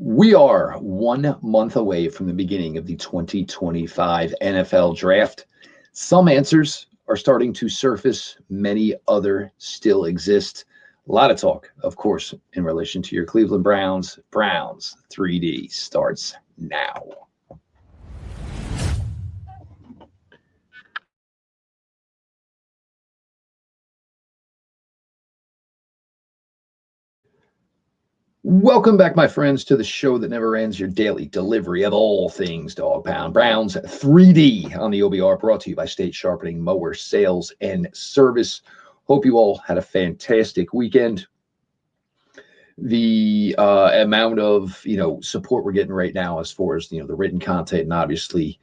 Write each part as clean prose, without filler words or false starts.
We are 1 month away from the beginning of the 2025 NFL Draft. Some answers are starting to surface, many other still exist. A lot of talk, of course, in relation to your Cleveland Browns. Browns 3D starts now. Welcome back, my friends, to the show that never ends, your daily delivery of all things Dog Pound. Browns 3D on the OBR, brought to you by State Sharpening Mower Sales and Service. Hope you all had a fantastic weekend. The amount of support we're getting right now, as far as the written content, and obviously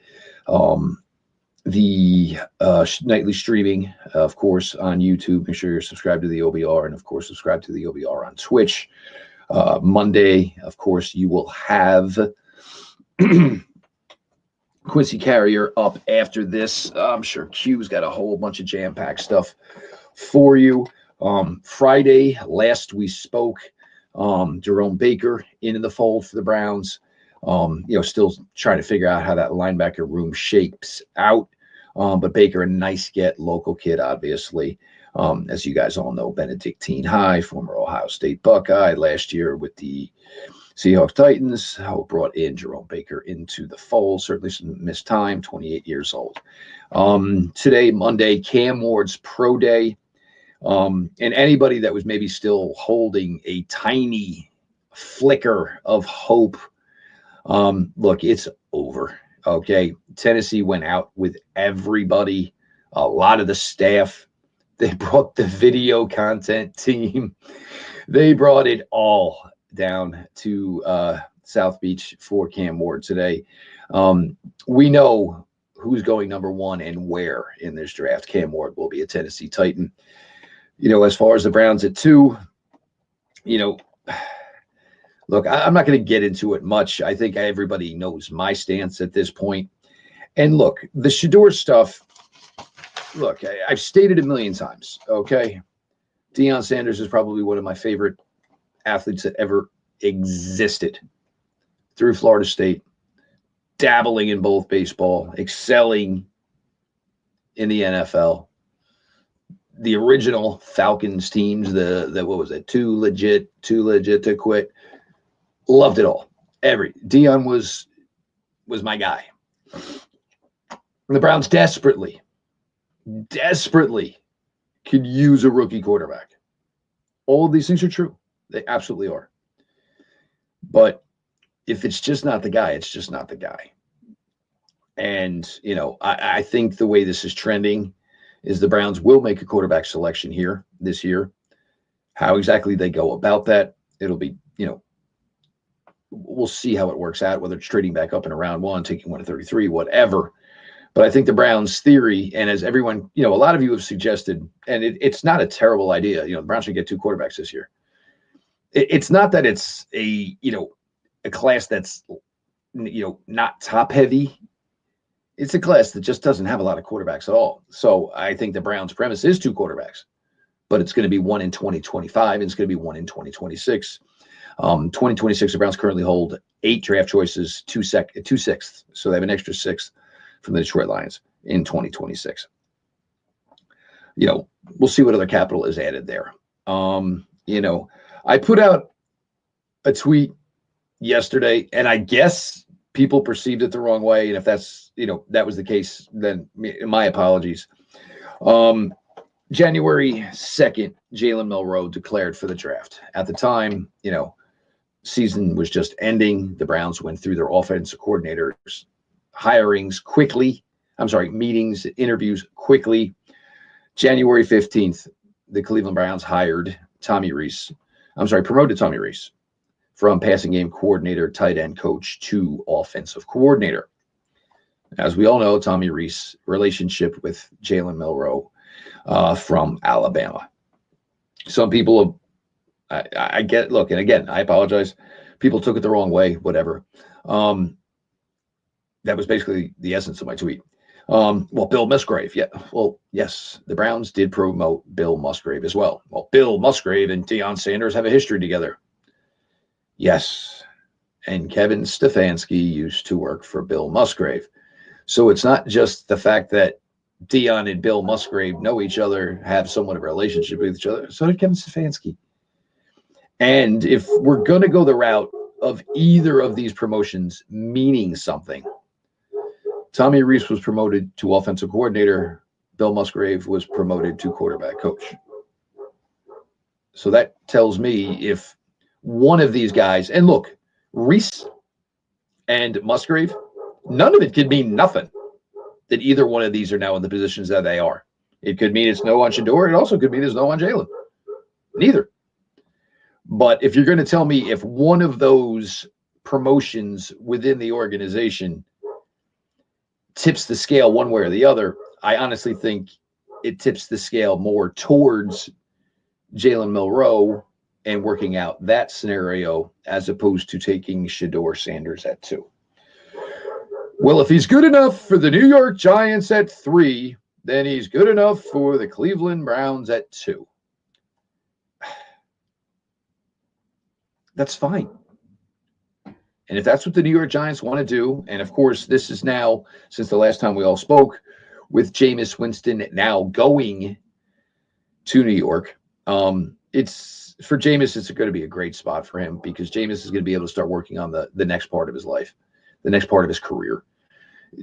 the nightly streaming, of course, on YouTube. Make sure you're subscribed to the OBR, and of course subscribe to the OBR on Twitch. Monday, of course, you will have Quincy Carrier up after this. I'm sure Q's got a whole bunch of jam-packed stuff for you. Friday, last we spoke, Jerome Baker into the fold for the Browns. Still trying to figure out how that linebacker room shapes out. But Baker, a nice get, local kid, obviously. As you guys all know, Benedictine High, former Ohio State Buckeye, last year with the Seahawks Titans, brought in Jerome Baker into the fold. Certainly some missed time, 28 years old. Today, Monday, Cam Ward's Pro Day. And anybody that was maybe still holding a tiny flicker of hope, look, it's over. Okay. Tennessee went out with everybody, a lot of the staff. They brought the video content team. They brought it all down to South Beach for Cam Ward today. We know who's going number one and where in this draft. Cam Ward will be a Tennessee Titan. As far as the Browns at 2, look, I'm not going to get into it much. I think everybody knows my stance at this point. And look, the Shedeur stuff, look, I've stated a million times, okay? Deion Sanders is probably one of my favorite athletes that ever existed. Through Florida State, dabbling in both baseball, excelling in the NFL. The original Falcons teams, the what was it? Too legit to quit. Loved it all. Deion was my guy. And the Browns desperately could use a rookie quarterback. All of these things are true. They absolutely are. But if it's just not the guy, it's just not the guy. And, I think the way this is trending is the Browns will make a quarterback selection here this year. How exactly they go about that, it'll be, we'll see how it works out, whether it's trading back up in round 1, taking 1 to 33, whatever. But I think the Browns' theory, and as everyone, a lot of you have suggested, and it's not a terrible idea. The Browns should get 2 quarterbacks this year. It's not that it's a class that's, not top heavy. It's a class that just doesn't have a lot of quarterbacks at all. So I think the Browns' premise is 2 quarterbacks, but it's going to be 1 in 2025, and it's going to be 1 in 2026. 2026, the Browns currently hold 8 draft choices, 2 sixths. So they have an extra 6th from the Detroit Lions in 2026. We'll see what other capital is added there. I put out a tweet yesterday, and I guess people perceived it the wrong way. And if that's, that was the case, then my apologies. January 2nd, Jalen Milroe declared for the draft. At the time, season was just ending. The Browns went through their offensive coordinators meetings, interviews quickly. January 15th, the Cleveland Browns promoted Tommy Rees from passing game coordinator, tight end coach to offensive coordinator. As we all know, Tommy Rees' relationship with Jalen Milroe from Alabama. Some people, I get, look, and again, I apologize. People took it the wrong way, whatever. That was basically the essence of my tweet. Bill Musgrave. Yeah. Well, yes, the Browns did promote Bill Musgrave as well. Well, Bill Musgrave and Deion Sanders have a history together. Yes. and Kevin Stefanski used to work for Bill Musgrave. So it's not just the fact that Dion and Bill Musgrave know each other, have somewhat of a relationship with each other. So did Kevin Stefanski. And if we're going to go the route of either of these promotions meaning something, Tommy Rees was promoted to offensive coordinator. Bill Musgrave was promoted to quarterback coach. So that tells me if one of these guys, and look, Rees and Musgrave, none of it could mean nothing that either one of these are now in the positions that they are. It could mean it's no on Shedeur. It also could mean there's no on Jalen. Neither. But if you're going to tell me if one of those promotions within the organization tips the scale one way or the other, I honestly think it tips the scale more towards Jalen Milroe and working out that scenario as opposed to taking Shedeur Sanders at 2. Well, if he's good enough for the New York Giants at 3, then he's good enough for the Cleveland Browns at 2. That's fine. And if that's what the New York Giants want to do, and of course, this is now, since the last time we all spoke, with Jameis Winston now going to New York, it's for Jameis, it's going to be a great spot for him because Jameis is going to be able to start working on the next part of his life, the next part of his career.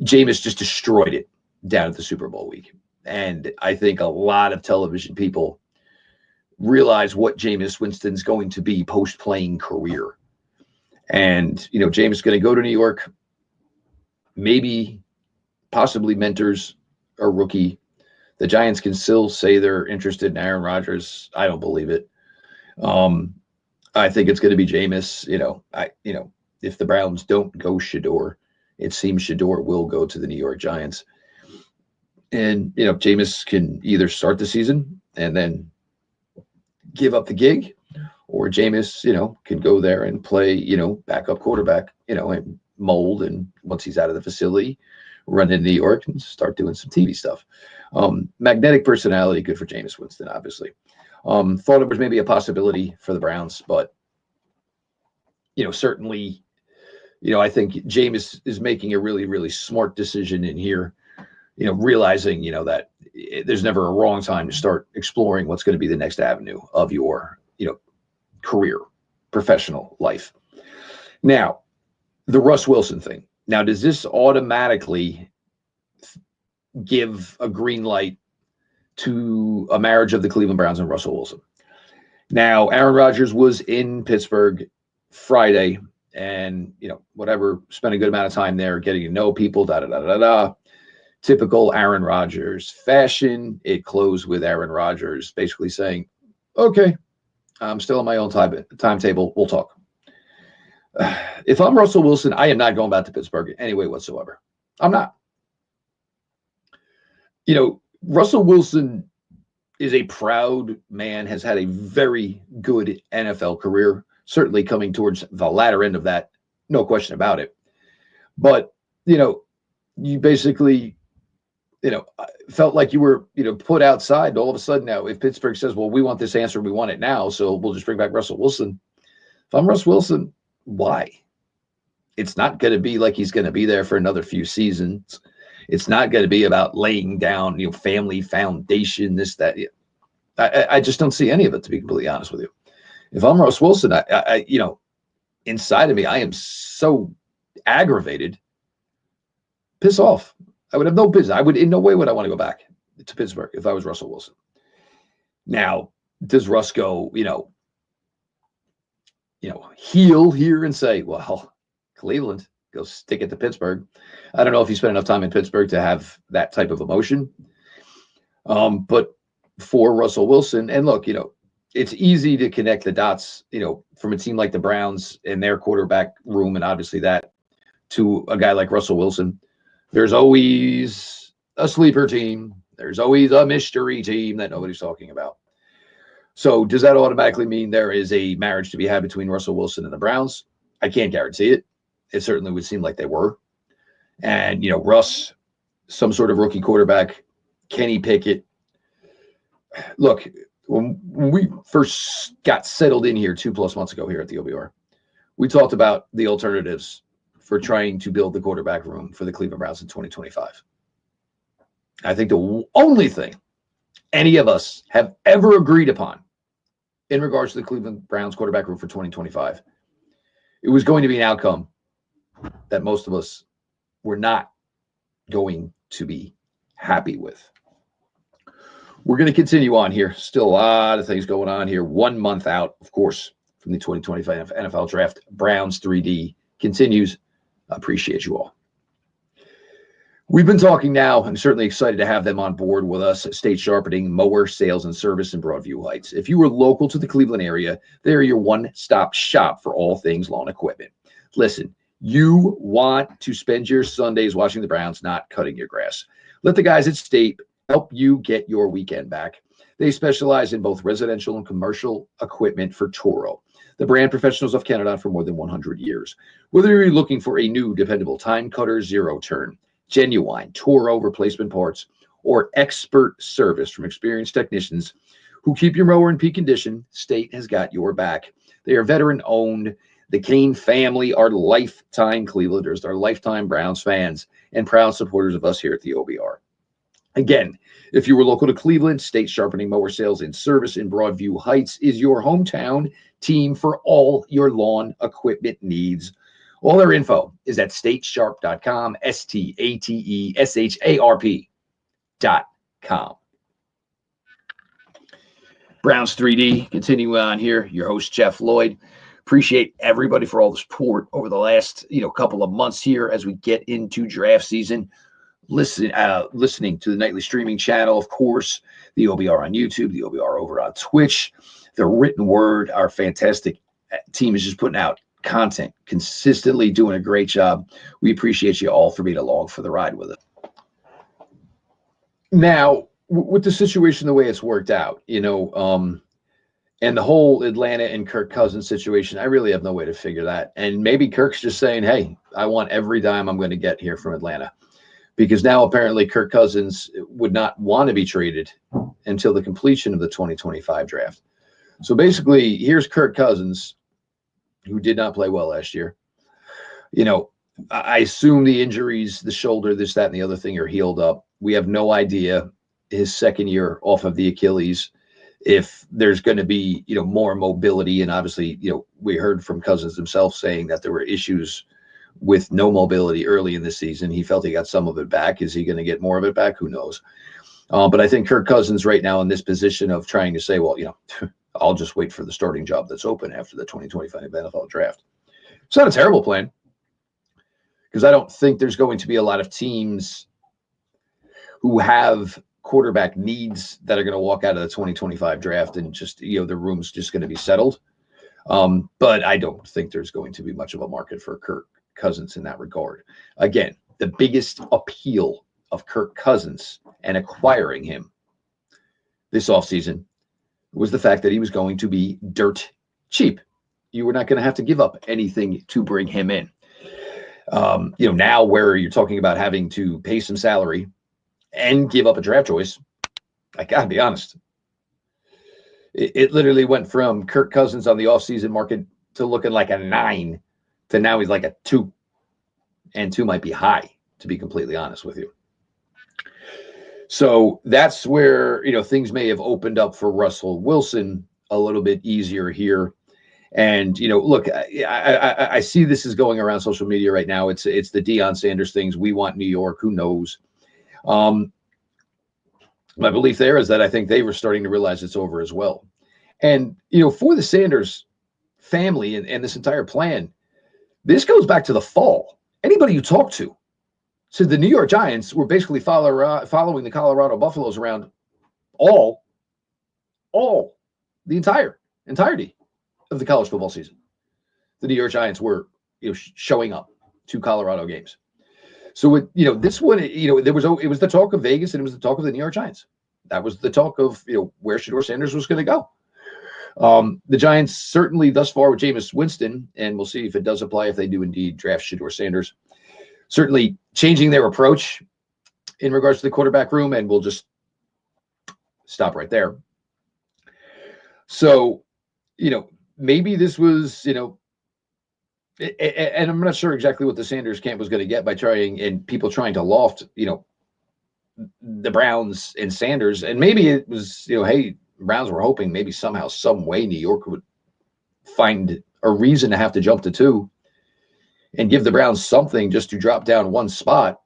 Jameis just destroyed it down at the Super Bowl week. And I think a lot of television people realize what Jameis Winston's going to be post-playing career. And, you know, Jameis is going to go to New York, maybe possibly mentors a rookie. The Giants can still say they're interested in Aaron Rodgers. I don't believe it. I think it's going to be Jameis. If the Browns don't go Shedeur, it seems Shedeur will go to the New York Giants. And, you know, Jameis can either start the season and then give up the gig, or Jameis, can go there and play, backup quarterback, and mold. And once he's out of the facility, run in New York and start doing some TV stuff. Magnetic personality, good for Jameis Winston, obviously. Thought it was maybe a possibility for the Browns, but, certainly, I think Jameis is making a really, really smart decision in here, realizing, that there's never a wrong time to start exploring what's going to be the next avenue of your, career, professional life. Now, the Russ Wilson thing. Now, does this automatically give a green light to a marriage of the Cleveland Browns and Russell Wilson? Now, Aaron Rodgers was in Pittsburgh Friday and, spent a good amount of time there getting to know people, Typical Aaron Rodgers fashion. It closed with Aaron Rodgers basically saying, okay, I'm still on my own timetable. We'll talk. If I'm Russell Wilson, I am not going back to Pittsburgh any way whatsoever. I'm not. Russell Wilson is a proud man, has had a very good NFL career, certainly coming towards the latter end of that, no question about it. But, you basically, felt like you were, put outside. And all of a sudden now, if Pittsburgh says, well, we want this answer, we want it now, so we'll just bring back Russell Wilson. If I'm Russ Wilson, why? It's not going to be like he's going to be there for another few seasons. It's not going to be about laying down, family foundation, this, that. I just don't see any of it, to be completely honest with you. If I'm Russ Wilson, I inside of me, I am so aggravated. Piss off. I would have no business. In no way would I want to go back to Pittsburgh if I was Russell Wilson. Now, does Russ go, heel here and say, well, Cleveland, go stick it to Pittsburgh. I don't know if he spent enough time in Pittsburgh to have that type of emotion. But for Russell Wilson, and look, it's easy to connect the dots, from a team like the Browns and their quarterback room, and obviously that, to a guy like Russell Wilson. There's always a sleeper team. There's always a mystery team that nobody's talking about. So does that automatically mean there is a marriage to be had between Russell Wilson and the Browns? I can't guarantee it. It certainly would seem like they were. And, Russ, some sort of rookie quarterback, Kenny Pickett. Look, when we first got settled in here 2+ months ago here at the OBR, we talked about the alternatives for trying to build the quarterback room for the Cleveland Browns in 2025. I think the only thing any of us have ever agreed upon in regards to the Cleveland Browns quarterback room for 2025, it was going to be an outcome that most of us were not going to be happy with. We're going to continue on here. Still a lot of things going on here. 1 month out, of course, from the 2025 NFL Draft. Browns 3D continues. I appreciate you all. We've been talking now. I'm certainly excited to have them on board with us. State Sharpening, Mower, Sales, and Service in Broadview Heights. If you are local to the Cleveland area, they're your one-stop shop for all things lawn equipment. Listen, you want to spend your Sundays watching the Browns, not cutting your grass. Let the guys at State help you get your weekend back. They specialize in both residential and commercial equipment for Toro, the brand professionals of Canada for more than 100 years. Whether you're looking for a new, dependable time cutter, zero turn, genuine Toro replacement parts, or expert service from experienced technicians who keep your mower in peak condition, State has got your back. They are veteran-owned. The Kane family are lifetime Clevelanders. They're lifetime Browns fans and proud supporters of us here at the OBR. Again, if you were local to Cleveland, State Sharpening Mower Sales and Service in Broadview Heights is your hometown team for all your lawn equipment needs. All their info is at statesharp.com, STATESHARP.com. Browns 3D, continuing on here. Your host, Jeff Lloyd. Appreciate everybody for all the support over the last couple of months here as we get into draft season. Listening to the nightly streaming channel, of course, the OBR on YouTube, the OBR over on Twitch, the written word. Our fantastic team is just putting out content, consistently doing a great job. We appreciate you all for being along for the ride with it. Now, with the situation the way it's worked out, and the whole Atlanta and Kirk Cousins situation, I really have no way to figure that. And maybe Kirk's just saying, hey, I want every dime I'm going to get here from Atlanta. Because now apparently Kirk Cousins would not want to be traded until the completion of the 2025 draft. So basically, here's Kirk Cousins, who did not play well last year. I assume the injuries, the shoulder, this, that, and the other thing are healed up. We have no idea his second year off of the Achilles, if there's going to be, more mobility. And obviously, we heard from Cousins himself saying that there were issues with no mobility early in the season. He felt he got some of it back. Is he going to get more of it back? Who knows? But I think Kirk Cousins right now in this position of trying to say, well, I'll just wait for the starting job that's open after the 2025 NFL draft. It's not a terrible plan, because I don't think there's going to be a lot of teams who have quarterback needs that are going to walk out of the 2025 draft and just, the room's just going to be settled. But I don't think there's going to be much of a market for Kirk Cousins in that regard. Again, the biggest appeal of Kirk Cousins and acquiring him this offseason was the fact that he was going to be dirt cheap. You were not going to have to give up anything to bring him in. Now where you're talking about having to pay some salary and give up a draft choice, I got to be honest. It literally went from Kirk Cousins on the offseason market to looking like a 9 to now he's like a 2. And 2 might be high, to be completely honest with you. So that's where, things may have opened up for Russell Wilson a little bit easier here. And, look, I see this is going around social media right now. It's the Deion Sanders things. We want New York. Who knows? My belief there is that I think they were starting to realize it's over as well. And, for the Sanders family and this entire plan, this goes back to the fall. Anybody you talk to said the New York Giants were basically following the Colorado Buffaloes around the entirety of the college football season. The New York Giants were, showing up to Colorado games. So this one, it was the talk of Vegas and it was the talk of the New York Giants. That was the talk of, where Shedeur Sanders was going to go. The Giants certainly thus far with Jameis Winston, and we'll see if it does apply if they do indeed draft Shedeur Sanders, certainly changing their approach in regards to the quarterback room, and we'll just stop right there. So, maybe this was, and I'm not sure exactly what the Sanders camp was going to get by trying and people trying to loft, the Browns and Sanders. And maybe it was, hey, Browns were hoping maybe somehow, some way New York would find a reason to have to jump to 2 and give the Browns something just to drop down one spot.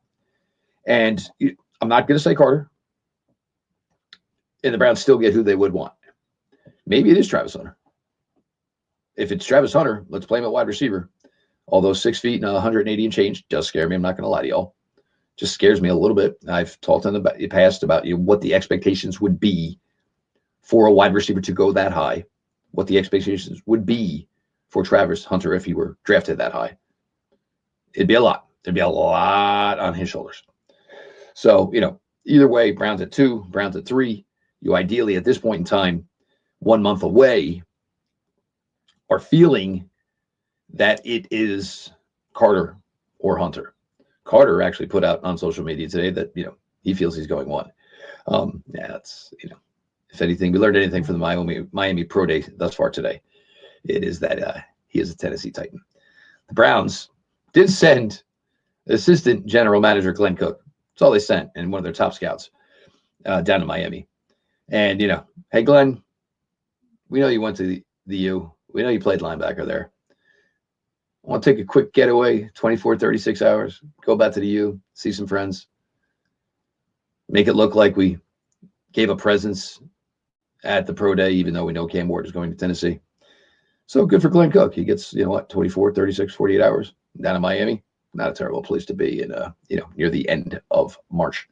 And I'm not going to say Carter. And the Browns still get who they would want. Maybe it is Travis Hunter. If it's Travis Hunter, let's play him at wide receiver. Although 6 feet and 180 and change does scare me. I'm not going to lie to y'all. Just scares me a little bit. I've talked in the past about what the expectations would be for a wide receiver to go that high, what the expectations would be for Travis Hunter if he were drafted that high. It'd be a lot. There'd be a lot on his shoulders. So, either way, Browns at 2, Browns at 3. You ideally, at this point in time, 1 month away, are feeling that it is Carter or Hunter. Carter actually put out on social media today that, he feels he's going 1. That's, if anything, we learned anything from the Miami Pro Day thus far today, it is that he is a Tennessee Titan. The Browns did send assistant general manager Glenn Cook. That's all they sent, and one of their top scouts down to Miami. And, hey, Glenn, we know you went to the U. We know you played linebacker there. I want to take a quick getaway, 24, 36 hours, go back to the U, see some friends, make it look like we gave a presence at the pro day, even though we know Cam Ward is going to Tennessee. So good for Glenn Cook. He gets, 24, 36, 48 hours down in Miami. Not a terrible place to be in, near the end of March.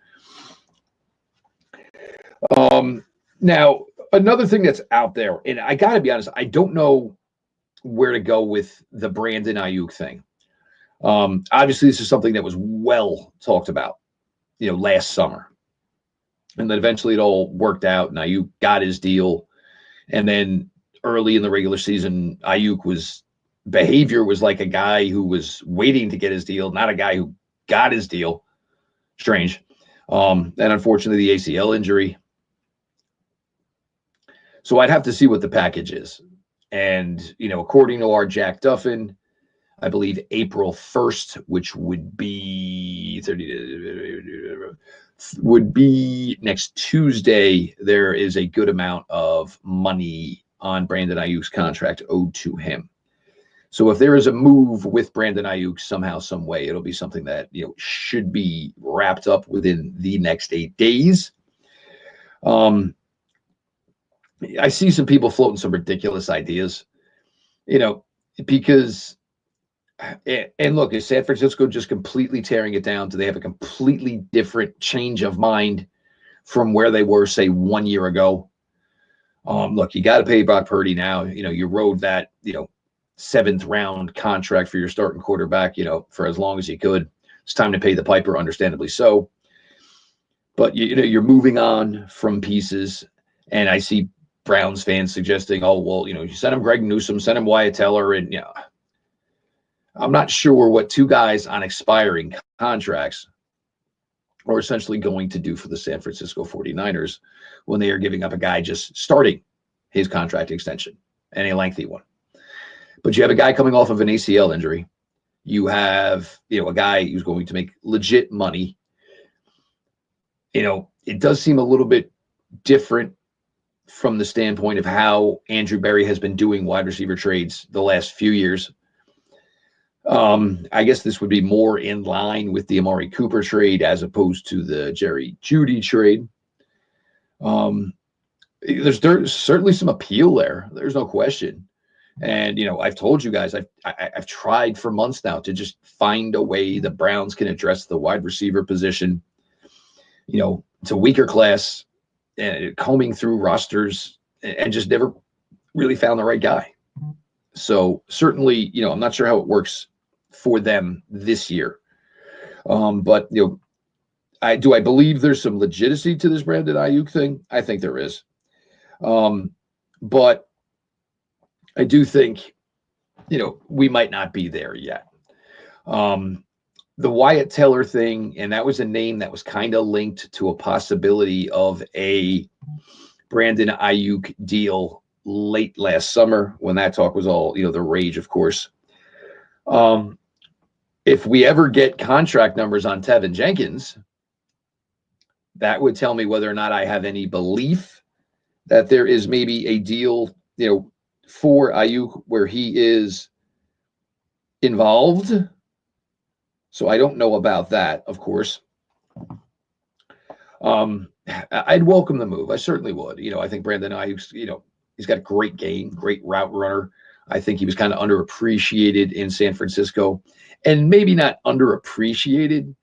Now, another thing that's out there, and I got to be honest, I don't know where to go with the Brandon Aiyuk thing. Obviously, this is something that was well talked about, last summer. And then eventually it all worked out, and Aiyuk got his deal. And then early in the regular season, Aiyuk behavior was like a guy who was waiting to get his deal, not a guy who got his deal. Strange. And unfortunately, the ACL injury. So I'd have to see what the package is. And, according to our Jack Duffin, I believe April 1st, which would be next Tuesday, there is a good amount of money on Brandon Aiyuk's contract owed to him. So if there is a move with Brandon Aiyuk somehow, some way, it'll be something that, should be wrapped up within the next 8 days. I see some people floating some ridiculous ideas, because, and look, is San Francisco just completely tearing it down? Do they have a completely different change of mind from where they were, say, 1 year ago? Look, you got to pay Brock Purdy now. You rode that, 7th round contract for your starting quarterback, for as long as you could. It's time to pay the piper, understandably so. But, you're moving on from pieces, and I see Browns fans suggesting, oh, well, you send him Greg Newsome, send him Wyatt Teller, and I'm not sure what 2 guys on expiring contracts are essentially going to do for the San Francisco 49ers when they are giving up a guy just starting his contract extension, and a lengthy one. But you have a guy coming off of an ACL injury. You have, a guy who's going to make legit money. It does seem a little bit different from the standpoint of how Andrew Berry has been doing wide receiver trades the last few years. I guess this would be more in line with the Amari Cooper trade as opposed to the Jerry Jeudy trade. There's certainly some appeal there. There's no question. And, I've told you guys, I've tried for months now to just find a way the Browns can address the wide receiver position. It's a weaker class, and combing through rosters, and just never really found the right guy. So certainly, I'm not sure how it works for them this year. But, I believe there's some legitimacy to this Brandon Aiyuk thing? I think there is. But I do think, we might not be there yet. The Wyatt Teller thing, and that was a name that was kind of linked to a possibility of a Brandon Aiyuk deal late last summer when that talk was all, the rage, of course. If we ever get contract numbers on Tevin Jenkins, that would tell me whether or not I have any belief that there is maybe a deal, for Aiyuk where he is involved. So I don't know about that, of course. I'd welcome the move. I certainly would. I think Brandon Aiyuk's, he's got a great game, great route runner. I think he was kind of underappreciated in San Francisco, and maybe not underappreciated.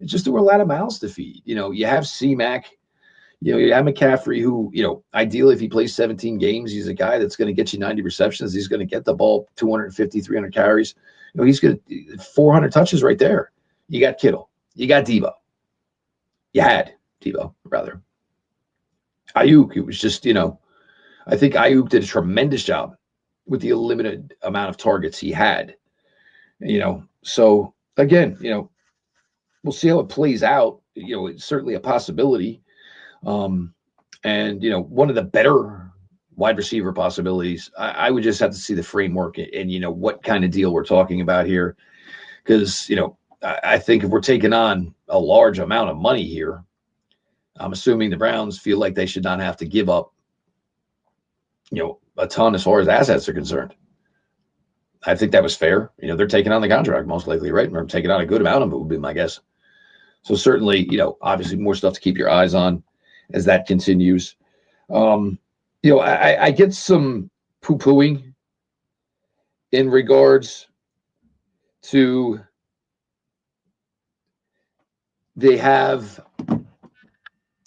It's just there were a lot of mouths to feed. You have C-Mac, you have McCaffrey, who, ideally, if he plays 17 games, he's a guy that's going to get you 90 receptions. He's going to get the ball 250, 300 carries. He's going to 400 touches right there. You got Kittle. You got Debo. You had Debo, rather. Aiyuk, it was just, I think Aiyuk did a tremendous job with the limited amount of targets he had. So again, we'll see how it plays out. It's certainly a possibility. And one of the better wide receiver possibilities, I would just have to see the framework and what kind of deal we're talking about here. Because, I think if we're taking on a large amount of money here, I'm assuming the Browns feel like they should not have to give up, a ton as far as assets are concerned. I think that was fair. They're taking on the contract most likely, right? Or taking on a good amount of it would be my guess. So certainly, obviously more stuff to keep your eyes on as that continues. I get some poo-pooing in regards to they have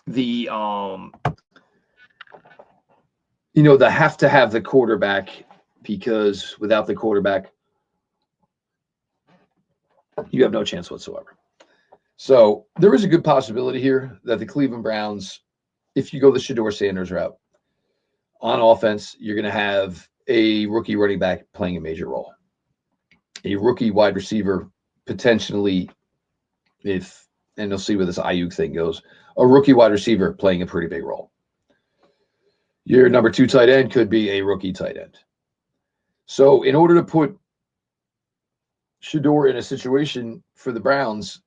the they have to have the quarterback, because without the quarterback, you have no chance whatsoever. So there is a good possibility here that the Cleveland Browns, if you go the Shedeur Sanders route, on offense, you're going to have a rookie running back playing a major role. A rookie wide receiver, potentially, and you'll see where this Aiyuk thing goes, a rookie wide receiver playing a pretty big role. Your number 2 tight end could be a rookie tight end. So in order to put Shedeur in a situation for the Browns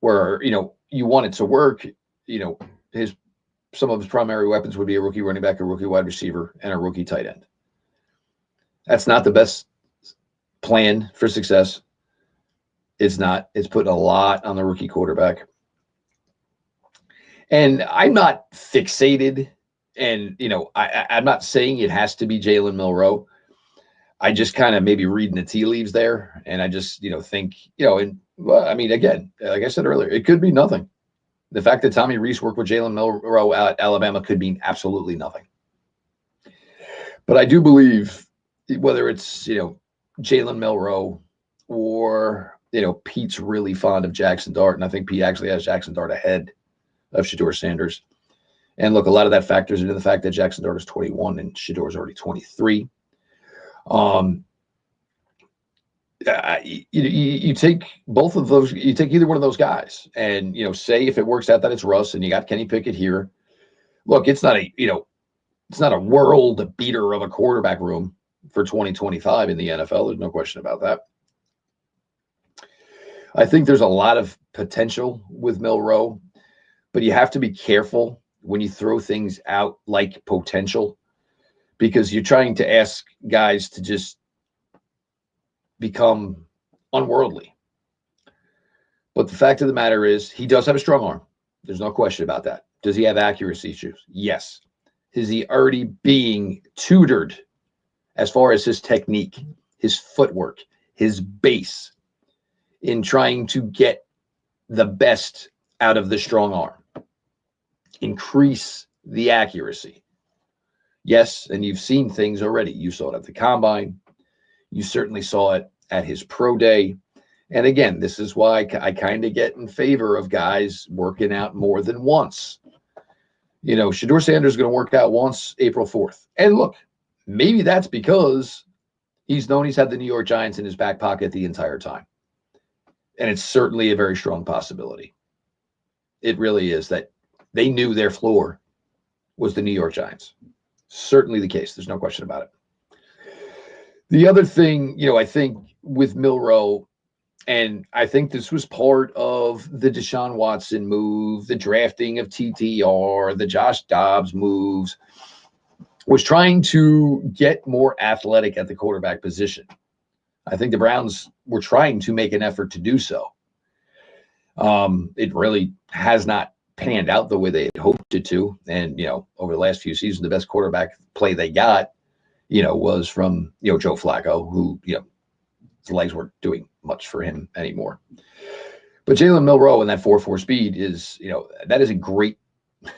where, you want it to work, some of his primary weapons would be a rookie running back, a rookie wide receiver, and a rookie tight end. That's not the best plan for success. It's not. It's putting a lot on the rookie quarterback. And I'm not fixated, and, I'm not saying it has to be Jalen Milroe. I just kind of maybe reading the tea leaves there, and I just, think, again, like I said earlier, it could be nothing. The fact that Tommy Rees worked with Jalen Milroe at Alabama could mean absolutely nothing. But I do believe, whether it's, Jalen Milroe or, Pete's really fond of Jackson Dart, and I think Pete actually has Jackson Dart ahead of Shedeur Sanders. And look, a lot of that factors into the fact that Jackson Dart is 21 and Shedeur is already 23. You take both of those, you take either one of those guys, and, say if it works out that it's Russ and you got Kenny Pickett here. Look, it's not a world beater of a quarterback room for 2025 in the NFL. There's no question about that. I think there's a lot of potential with Milroe, but you have to be careful when you throw things out like potential, because you're trying to ask guys to just become unworldly. But the fact of the matter is, he does have a strong arm. There's no question about that. Does he have accuracy issues? Yes. Is he already being tutored as far as his technique, his footwork, his base, in trying to get the best out of the strong arm? Increase the accuracy. Yes, and you've seen things already. You saw it at the combine. You certainly saw it at his pro day. And again, this is why I kind of get in favor of guys working out more than once. Shedeur Sanders is going to work out once April 4th. And look, maybe that's because he's known he's had the New York Giants in his back pocket the entire time. And it's certainly a very strong possibility. It really is, that they knew their floor was the New York Giants. Certainly the case. There's no question about it. The other thing, I think with Milroe, and I think this was part of the Deshaun Watson move, the drafting of TTR, the Josh Dobbs moves, was trying to get more athletic at the quarterback position. I think the Browns were trying to make an effort to do so. It really has not panned out the way they had hoped it to. And, over the last few seasons, the best quarterback play they got, was from, Joe Flacco, who, his legs weren't doing much for him anymore. But Jalen Milroe and that 4.4 speed is, that is a great,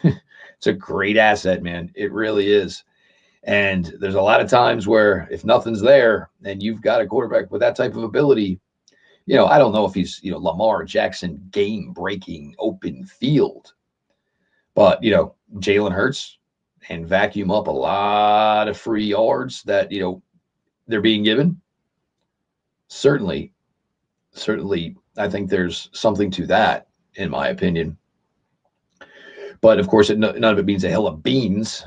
it's a great asset, man. It really is. And there's a lot of times where if nothing's there and you've got a quarterback with that type of ability, I don't know if he's, Lamar Jackson game-breaking open field. But, Jalen Hurts and vacuum up a lot of free yards that, they're being given. Certainly, I think there's something to that, in my opinion. But, of course, none of it means a hell of beans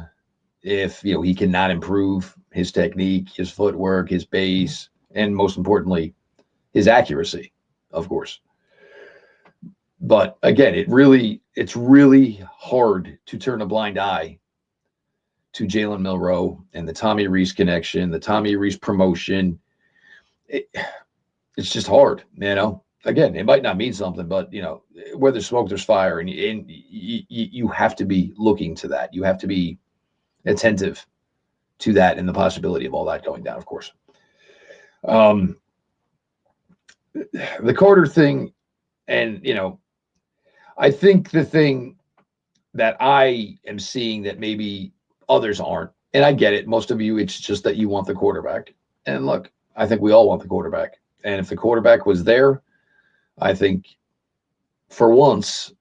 if, he cannot improve his technique, his footwork, his base, and most importantly, his accuracy, of course. But again, it's really hard to turn a blind eye to Jalen Milroe and the Tommy Rees connection, the Tommy Rees promotion. It's just hard, Again, it might not mean something, but where there's smoke, there's fire, and you have to be looking to that. You have to be attentive to that and the possibility of all that going down, of course. The Carter thing, and I think the thing that I am seeing that maybe others aren't, and I get it, most of you, it's just that you want the quarterback. And look, I think we all want the quarterback. And if the quarterback was there, I think for once,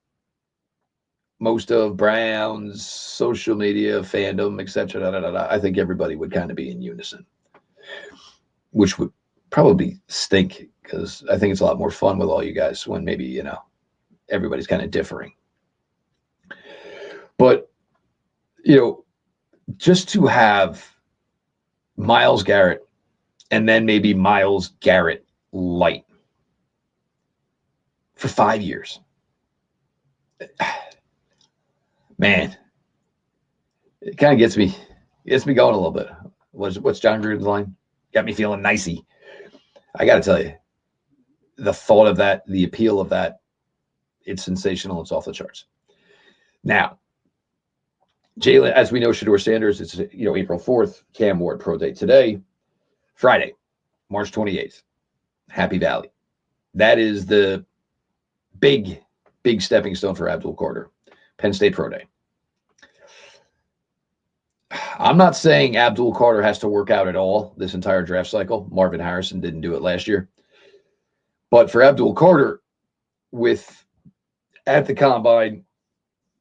most of Brown's social media, fandom, etc., I think everybody would kind of be in unison, which would probably stink because I think it's a lot more fun with all you guys when maybe, everybody's kind of differing. But, just to have Myles Garrett and then maybe Myles Garrett light for 5 years, man, it kind of gets me going a little bit. What's John Gruden's line? Got me feeling nicey. I got to tell you, the thought of that, the appeal of that, it's sensational. It's off the charts. Now, Jalen, as we know, Shedeur Sanders, it's, April 4th, Cam Ward Pro Day today. Friday, March 28th, Happy Valley. That is the big stepping stone for Abdul Carter, Penn State Pro Day. I'm not saying Abdul Carter has to work out at all this entire draft cycle. Marvin Harrison didn't do it last year. But for Abdul Carter, at the combine,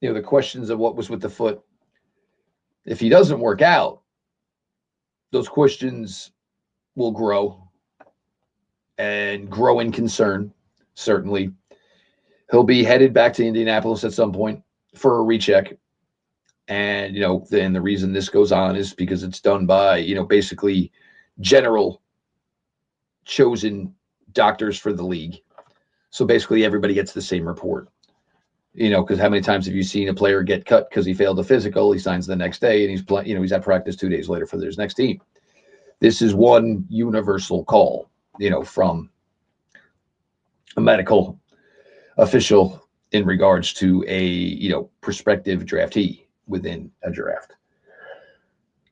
the questions of what was with the foot, if he doesn't work out, those questions will grow and grow in concern, certainly. He'll be headed back to Indianapolis at some point for a recheck. And, then the reason this goes on is because it's done by, basically general chosen doctors for the league. So basically everybody gets the same report, because how many times have you seen a player get cut because he failed a physical, he signs the next day and he's playing, he's at practice 2 days later for his next team. This is one universal call, from a medical official in regards to a, prospective draftee within a draft.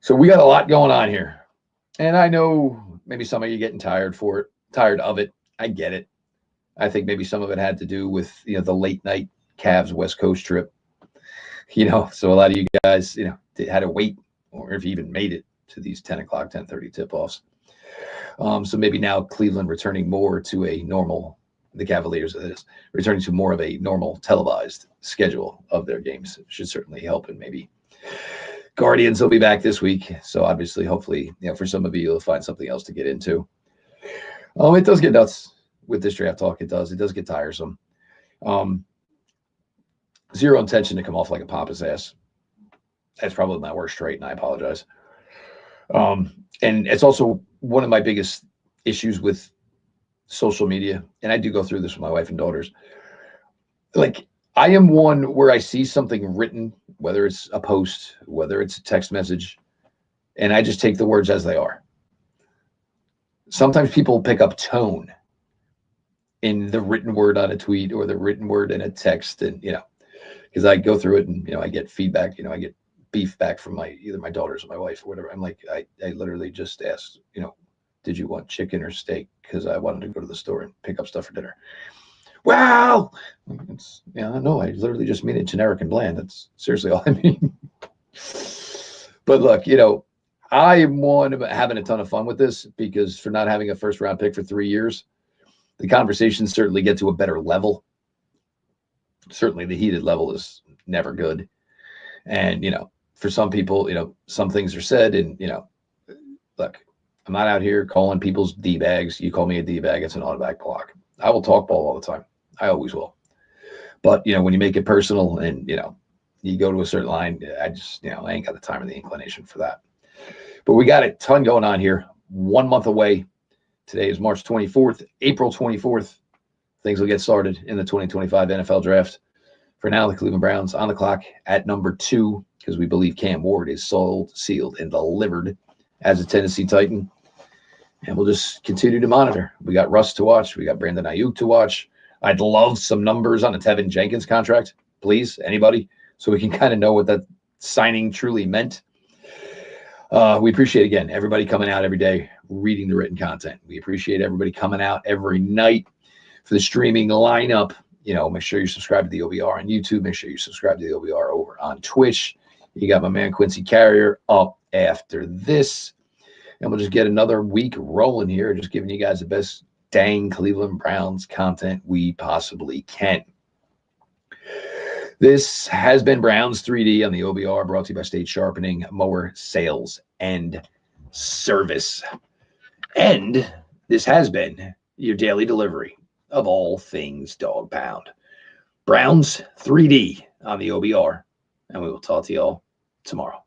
So we got a lot going on here. And I know maybe some of you getting tired of it. I get it. I think maybe some of it had to do with, the late night Cavs West Coast trip, so a lot of you guys, had to wait, or if you even made it to these 10 o'clock, 10:30 tip-offs. So maybe now Cleveland returning more to a normal, the Cavaliers, that is, returning to more of a normal televised schedule of their games should certainly help. And maybe Guardians will be back this week. So obviously, hopefully, for some of you, you'll find something else to get into. It does get nuts with this draft talk. It does get tiresome. Zero intention to come off like a pompous ass. That's probably my worst trait, and I apologize. And it's also one of my biggest issues with social media, and I do go through this with my wife and daughters. Like, I am one where I see something written, whether it's a post, whether it's a text message, and I just take the words as they are. Sometimes people pick up tone in the written word on a tweet or the written word in a text, and because I go through it and I get feedback, I get beef back from either my daughters or my wife or whatever. I'm like, I literally just asked, did you want chicken or steak? Because I wanted to go to the store and pick up stuff for dinner. Well, it's no, I literally just mean it generic and bland. That's seriously all I mean. But look, I'm one about having a ton of fun with this, because for not having a first round pick for 3 years, the conversations certainly get to a better level. Certainly the heated level is never good. And, for some people, some things are said, and, look, I'm not out here calling people's D-bags. You call me a D-bag, it's an automatic block. I will talk ball all the time. I always will. But, when you make it personal and, you go to a certain line, I just, I ain't got the time or the inclination for that. But we got a ton going on here. 1 month away. Today is March 24th, April 24th. Things will get started in the 2025 NFL Draft. For now, the Cleveland Browns on the clock at number 2, because we believe Cam Ward is sold, sealed, and delivered as a Tennessee Titan. And we'll just continue to monitor. We got Russ to watch. We got Brandon Aiyuk to watch. I'd love some numbers on a Tevin Jenkins contract, please, anybody, so we can kind of know what that signing truly meant. We appreciate, again, everybody coming out every day, reading the written content. We appreciate everybody coming out every night for the streaming lineup. Make sure you subscribe to the OBR on YouTube. Make sure you subscribe to the OBR over on Twitch. You got my man Quincy Carrier up after this. And we'll just get another week rolling here, just giving you guys the best dang Cleveland Browns content we possibly can. This has been Browns 3D on the OBR, brought to you by State Sharpening, Mower Sales and Service. And this has been your daily delivery of all things dog pound. Browns 3D on the OBR, and we will talk to y'all tomorrow.